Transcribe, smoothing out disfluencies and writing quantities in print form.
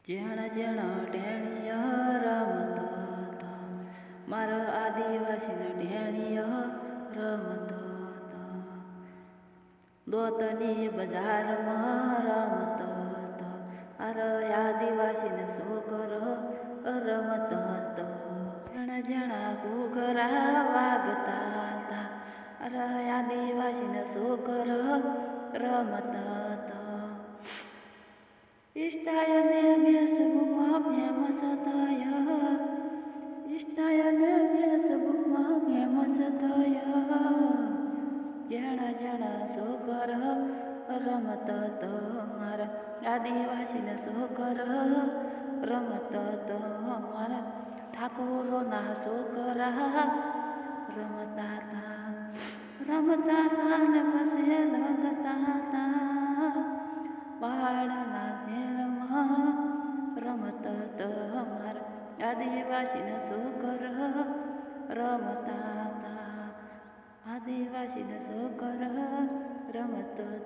જેણ જેણ ઢેણીય રમતા હતા, મારા આદિવાસીને ઢેણીય રમતા હતા. દોતની બજારમાં રમતા હતા, મારા આદિવાસીને છોકરો રમતા હતા. જેણા જેણા ઘૂઘરા વાગતા હતા, મારા આદિવાસીને છોકરો રમતા હતા. ઇન્સ્ટા અને ફેસબુકમાં ફેમસ થયા, ઇન્સ્ટા અને ફેસબુકમાં ફેમસ થયા. જેણા જેણા છોકરા રમતા હતા, મારા આદિવાસીને છોકરા રમતા હતા. મારા ઠાકોરોના છોકરા રમતા હતા, રમતા હતા ને પછી લગતા હતા. પહાડના ઝેરમાં રમતા હતા, મારા આદિવાસીના છોકરા રમતા હતા, આદિવાસીના છોકરા રમતા હતા.